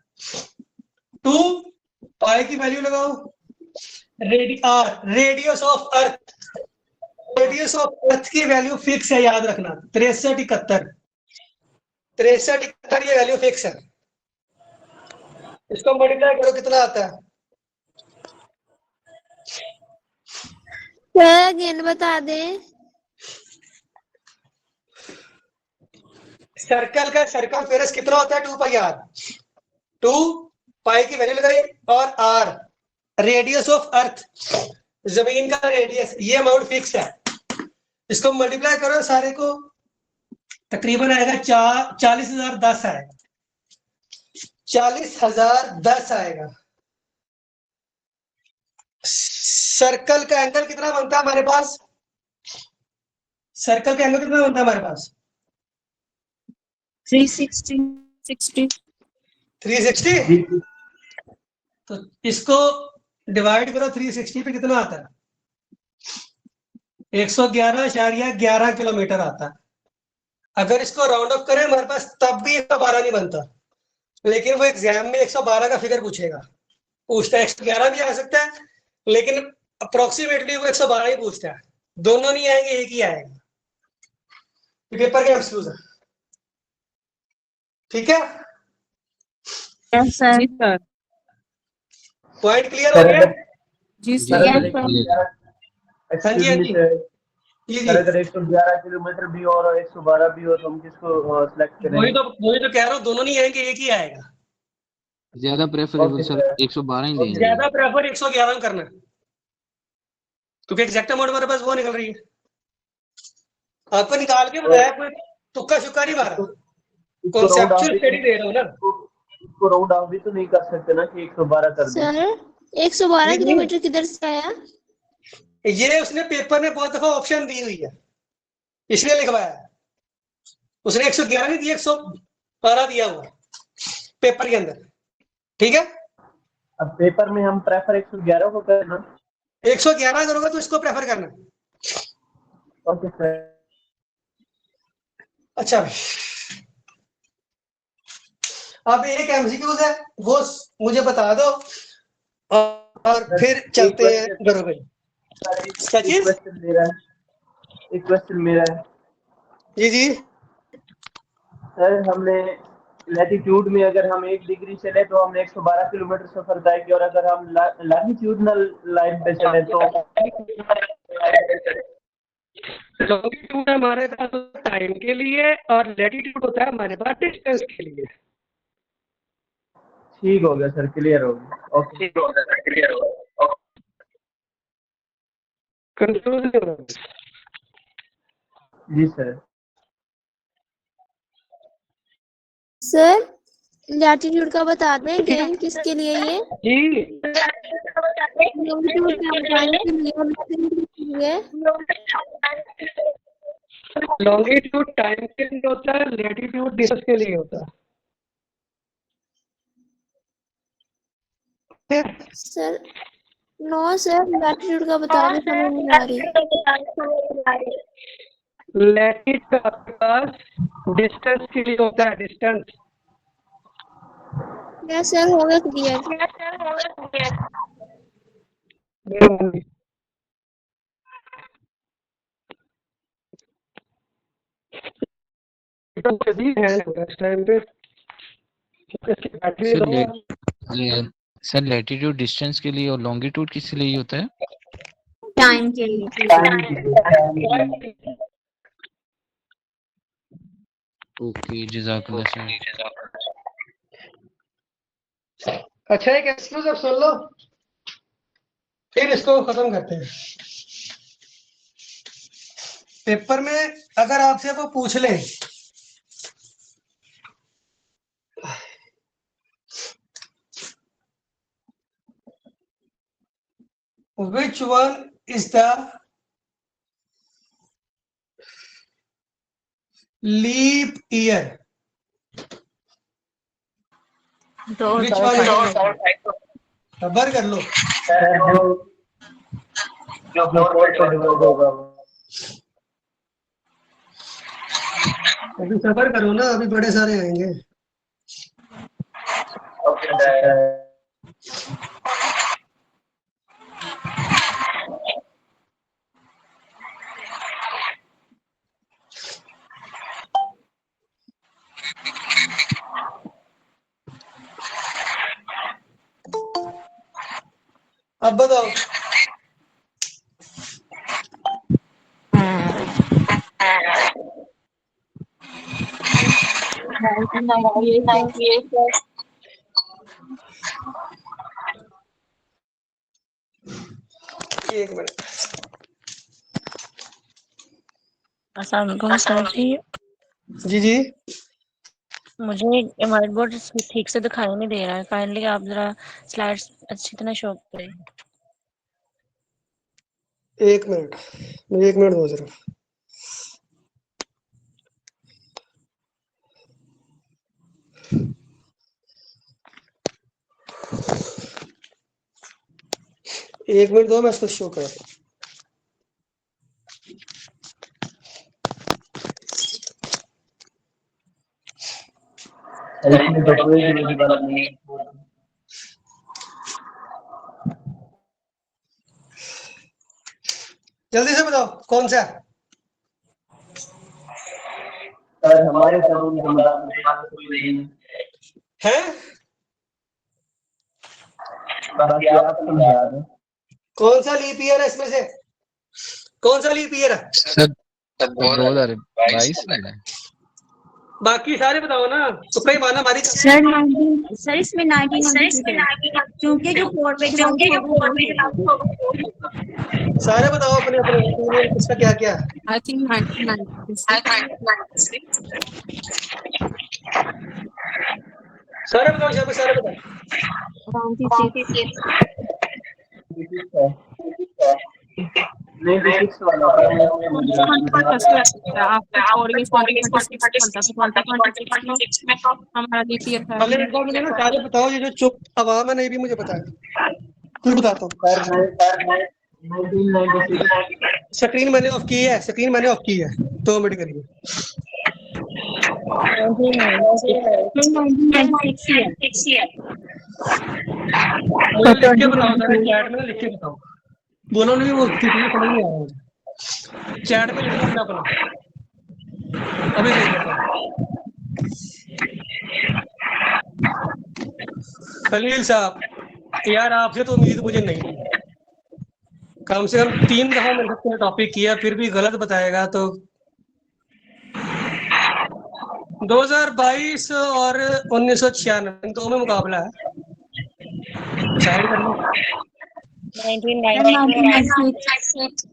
2 pi की वैल्यू लगाओ, radius of earth, radius of earth की वैल्यू फिक्स है, याद रखना 6371 ये वैल्यू फिक्स है। इसको मल्टीप्लाई करो, कितना आता है? सर अगेन बता दें। सर्कल का सरकमफेरेंस कितना होता है? 2πr। 2 पाई की वैल्यू लगाई और r रेडियस ऑफ अर्थ, जमीन का रेडियस, ये अमाउंट फिक्स है। इसको मल्टीप्लाई करो सारे को, तकरीबन आएगा 40,010 आएगा, 40,010 आएगा। सर्कल का एंगल कितना बनता है हमारे पास? सर्कल का एंगल कितना बनता है हमारे पास? 360। 360। तो इसको डिवाइड करो 360 पे, कितना आता है? 111.11 किलोमीटर आता है। अगर इसको राउंड ऑफ करें हमारे पास तब भी 112 नहीं बनता, लेकिन वो एग्जाम में 112 का फिगर पूछता है। 111 भी आ सकता है, लेकिन अप्रोक्सीमेटली वो 112 ही पूछता है। दोनों नहीं आएंगे, एक ही आएगा। पेपर के एमसीक्यूज है, ठीक है? जी सर। पॉइंट क्लियर हो गया? जी जी सर। Sir, clear। हाँ जी, हाँ जी। जी अगर 111 किलोमीटर भी हो और 112 भी हो तो हम किसको सिलेक्ट करें? वही तो कह रहा हूँ, दोनों नहीं आएंगे, एक ही आएगा। ज्यादा प्रेफरेबल सर 112 ही देंगे। ज्यादा प्रेफर 111 करना, क्योंकि एग्जैक्ट अमाउंट हमारे पास वो निकल रही है। आपको निकाल के बताया, कोई तुक्का शुक्का नहीं मारा, कॉन्सेप्चुअल स्टडी दे रहा हूँ ना। इसको राउंड ऑफ भी तो नहीं कर सकते ना कि 112 कर दें। सर 112 किलोमीटर किधर से आया? ये उसने पेपर में बहुत दफा ऑप्शन दी हुई है, इसलिए लिखवाया। उसने 111 नहीं दिया, 112 दिया हुआ पेपर के अंदर, ठीक है? अब पेपर में हम प्रेफर 111 को करना। 111 करोगे तो इसको प्रेफर करना। Okay sir. अच्छा भाई, अब एक एमसीक्यूज है, वो मुझे बता दो और फिर चलते हैं गौरव भाई। क्या चीज? एक क्वेश्चन मेरा है। जी जी सर, हमने लैटिट्यूड में अगर हम 1 डिग्री चले तो हमने 112 किलोमीटर सफर तय किया, और अगर हम लैटिट्यूडनल लाइन पे चले तो लॉन्गिट्यूड हमारे पास टाइम के लिए और लैटिट्यूड होता है हमारे पास डिस्टेंस के लिए। ठीक हो गया सर, क्लियर हो गया। ओके, कंफ्यूज नहीं हो रहा। जी सर। सर लैटिट्यूड का बता दें अगेन, किसके लिए ये? जी लॉन्गिट्यूड टाइम के लिए लॉन्गिट्यूड टाइम के लिए होता है, लैटिट्यूड डिस्टेंस के लिए होता है। सर नो सर, लैटिट्यूड का बता दें, समझ नहीं आ रही। लैटिट्यूड आपके पास डिस्टेंस के लिए होता है, डिस्टेंस। यस सर, हो गया क्लियर। इस टाइम पे battery sir sir latitude distance के लिए और लॉन्गिट्यूड किस लिए होता है? टाइम के लिए। ओके, जज़ाकल्लाह सर। अच्छा, एक एक्सक्यूज अब सुन लो, फिर इसको खत्म करते हैं। पेपर में अगर आपसे वो पूछ ले which one is the leap year, which one is खबर कर लो। जो 4 पे डिवाइड होगा अभी सफर करो ना, अभी बड़े सारे आएंगे। अब बताओ, एक मिनट। अस्सलाम वालेकुम सर जी, जी जी, मुझे व्हाइट बोर्ड ठीक से दिखाई नहीं दे रहा है, काइंडली आप जरा स्लाइड्स अच्छी तरह शो करें। एक मिनट, मुझे एक मिनट दो जरा। एक मिनट दो, मैं इसको शो कर। इसमें तो कोई भी बात नहीं। जल्दी से बताओ कौन सा सर हमारे कानून के मुताबिक कोई नहीं है। बाकी आप समझा दें। कौन सा लीप ईयर है इसमें से? कौन सा लीप ईयर है? सर 2022 में है। बाकी सारे बताओ ना, तो कई माना हमारी। सर इसमें 19 क्योंकि जो 4 पे सारे बताओ अपने अपने ओपिनियन, किसका क्या क्या है। I think 1996। सारे बताओ, यहाँ पे सारे बताओ। नहीं 6 वाला हमारा DPF है। पहले एक बार मुझे ना सारे बताओ, ये जो चुप आवाम है नहीं भी मुझे पता है, कुछ बताता हूँ। 1996 स्क्रीन मैंने ऑफ की है, स्क्रीन मैंने ऑफ की है, 2 मिनट करिए। मुझे लिख के बताओ, सारे चैट में लिख के बताओ। बोलो नहीं, वो कितने समझ नहीं आ रहा मुझे। चैट में लिख लो अपना अपना, अभी देख लेता हूँ। खलील साहब, यार आपसे तो उम्मीद मुझे नहीं थी। कम से कम 3 दफा मेरे साथ टॉपिक किया, फिर भी गलत बताएगा तो। 2022 और 1996 इन दो में मुकाबला है। साइड कर लो। 1996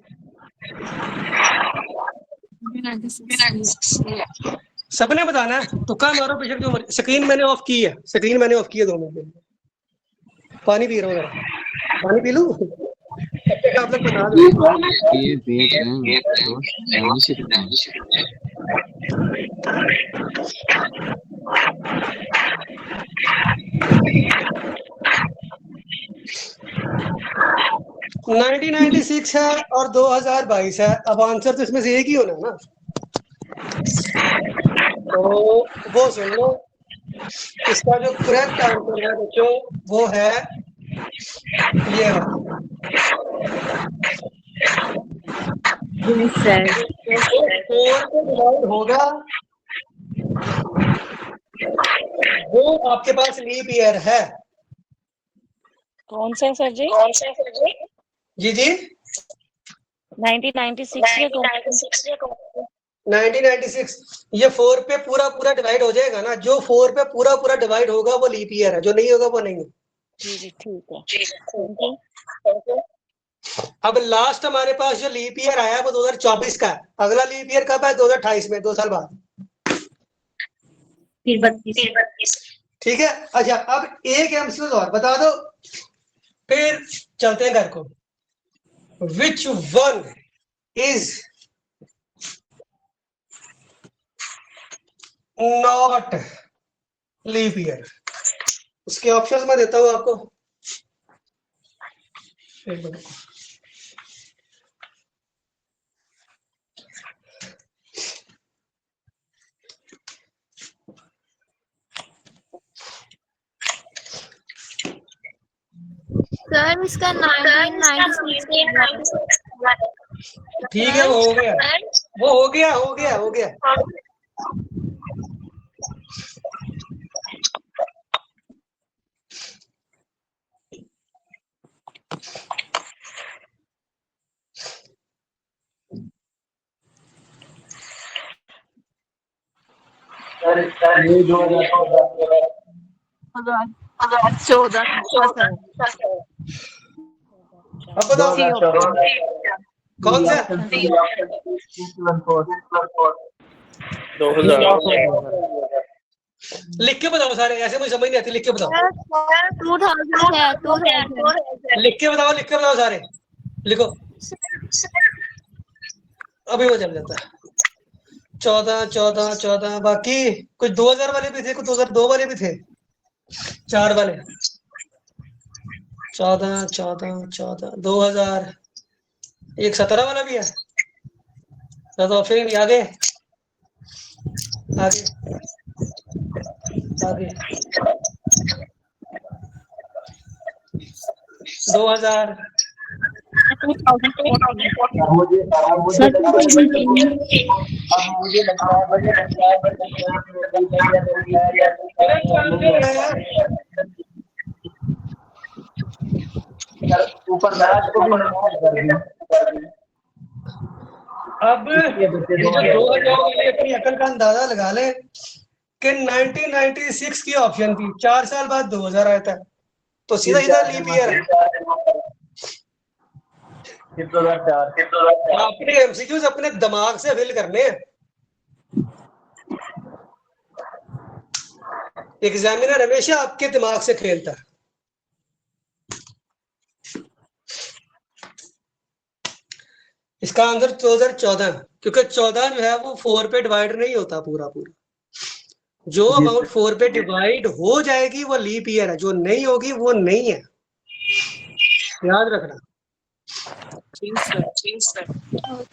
सबने बताना है, तुक्का मारो बेशक जो मर्जी। स्क्रीन मैंने ऑफ की है, स्क्रीन मैंने ऑफ की है 2 मिनट के लिए। पानी पी रहा हूँ जरा, पानी पी लूं? आप लोग बता दो। ये देख रहे हैं तो नहीं से बताएं। 1996 है और 2022 है। अब आंसर तो इसमें से एक ही होना है ना, तो वो सुन लो। इसका जो करेक्ट आंसर है बच्चों वो है ये वाला। होगा वो आपके पास लीप ईयर है। कौन सा है सर जी? जी जी 1996 या 1996 ये 4 पे पूरा पूरा डिवाइड हो जाएगा ना। जो 4 पे पूरा पूरा डिवाइड होगा वो लीप ईयर है, जो नहीं होगा वो नहीं है। जी जी ठीक है। Thank you. अब लास्ट हमारे पास जो लीप ईयर आया वो 2024 का है। अगला लीप ईयर कब है? 2028 में, 2 साल बाद। फिर 32। ठीक है। अच्छा अब एक एमसीक्यू और बता दो, फिर चलते हैं घर को। Which one is not leap year? उसके ऑप्शंस मैं देता हूं आपको। एक मिनट। सर इसका 1996 ठीक है, वो हो गया, वो हो गया, हो गया, हो गया। ये 2014 अब बताओ कौन सा? 2000 लिख के बताओ सारे, ऐसे मुझे समझ नहीं आती। लिख के बताओ, 2000 है, 2000। लिख के बताओ, लिख के बताओ सारे, लिखो। अभी वो जम जाता है। 14 बाकी कुछ 2000 वाले भी थे, कुछ 2002 वाले भी थे, 4 वाले। 14 2000, एक 17 वाला भी है। तो फिर आगे आगे आगे 2000 मुझे लगता है ऊपर अब ये जो 2000 वाले अपनी अकल का अंदाजा लगा ले कि 1996 की ऑप्शन थी, 4 साल बाद 2000 आया था, तो सीधा सीधा लीप ईयर है। अपने एमसीक्यूज अपने दिमाग से फिल करने हैं। एग्जामिनर हमेशा आपके दिमाग से खेलता है। इसका आंसर 2014, क्योंकि 14 जो है वो 4 पे डिवाइड नहीं होता पूरा पूरा। जो अमाउंट 4 पे डिवाइड हो जाएगी वो लीप ईयर है, जो नहीं होगी वो नहीं है, याद रखना।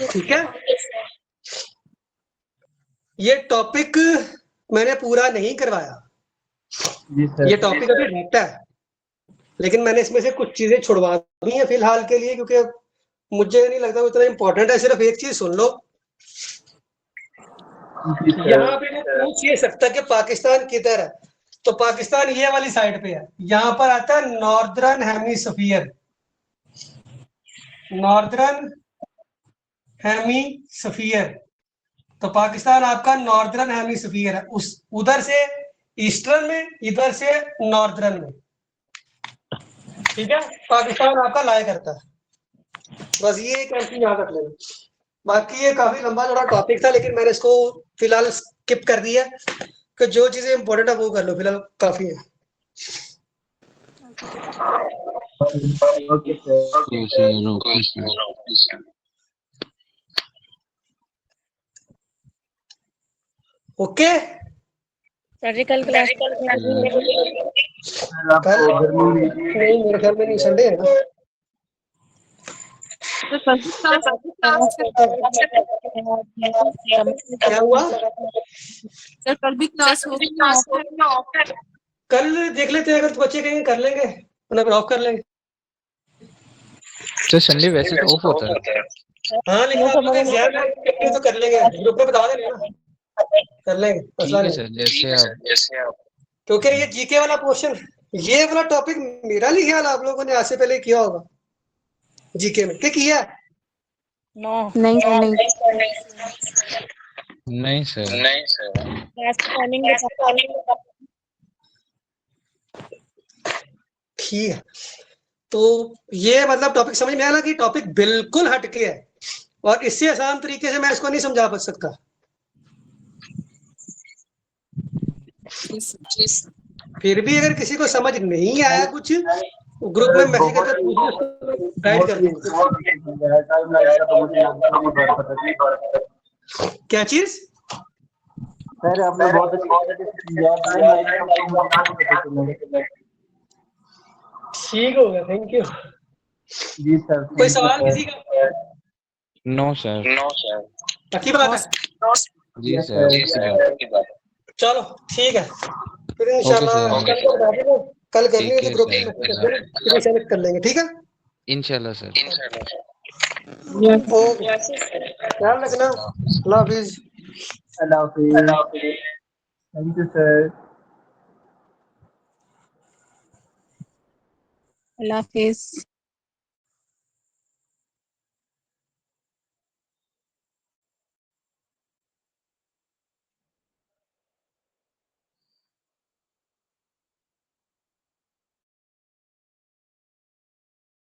ठीक है। ये टॉपिक मैंने पूरा नहीं करवाया, ये टॉपिक अभी रहता है, लेकिन मैंने इसमें से कुछ चीजें छुड़वा दी हैं फिलहाल के लिए, क्योंकि मुझे नहीं लगता वो इतना इंपॉर्टेंट है। सिर्फ एक चीज सुन लो, यहाँ पे पूछ ये सकता कि पाकिस्तान किधर है, तो पाकिस्तान ये वाली साइड पे है। यहाँ पर आता है नॉर्दर्न हेमिस्फीयर, नॉर्दर्न हेमिस्फीयर। तो पाकिस्तान आपका नॉर्दर्न हेमिस्फीयर है, उस उधर से ईस्टर्न में, इधर से नॉर्दर्न में। ठीक है, पाकिस्तान आपका लाया करता है, बस ये एक एमसी याद रख लेना। बाकी ये काफी लंबा चौड़ा टॉपिक था, लेकिन मैंने इसको फिलहाल स्किप कर दिया कि जो चीजें इंपॉर्टेंट है वो कर लो, फिलहाल काफी है। Okay sir. Okay sir, okay sir. Okay, sir जी कल क्लास सर आपको गर्मी में नहीं मेरे ख्याल में नहीं, संडे है ना। क्या हुआ? सर कल भी क्लास होगी ना ऑफ? कल देख लेते हैं, अगर तो बच्चे कहेंगे कर लेंगे, वरना फिर ऑफ कर लेंगे। सर संडे वैसे तो ऑफ होता है। हाँ लेकिन आप लोग एग्जाम है तो कर लेंगे, ग्रुप में बता देना ना, कर लेंगे, ठीक मसला है नहीं। सर, जैसे आप क्योंकि ये जीके वाला क्वेश्चन, ये वाला टॉपिक मेरा नहीं ख्याल आप लोगों ने आज से पहले किया होगा जीके में, क्या किया? नहीं सर नहीं। नहीं सर। क्लास टाइमिंग ठीक है, तो ये मतलब टॉपिक समझ में आया ना कि टॉपिक बिल्कुल हटके है, और इससे आसान तरीके से मैं इसको नहीं समझा पा सकता। फिर भी अगर किसी को समझ नहीं आया कुछ, ग्रुप में मैसेज करके पूछो, गाइड कर दूंगा। टाइम लगेगा तो मुझे पता क्या चीज? सर आपने बहुत अच्छी समझाया, ठीक हो गया, थैंक यू। जी सर। कोई सवाल किसी का? No sir. पक्की बात है? जी सर। चलो ठीक है, फिर ओके इंशाल्लाह सर। कल करनी है ठीक तो है ग्रुप सर। में मैसेज कर देना, फिर सेलेक्ट कर लेंगे, ठीक है? इंशाल्लाह सर। ओके, ख्याल रखना, अल्लाह हाफिज। अल्लाह हाफिज। Thank you sir. अल्लाह हाफिज।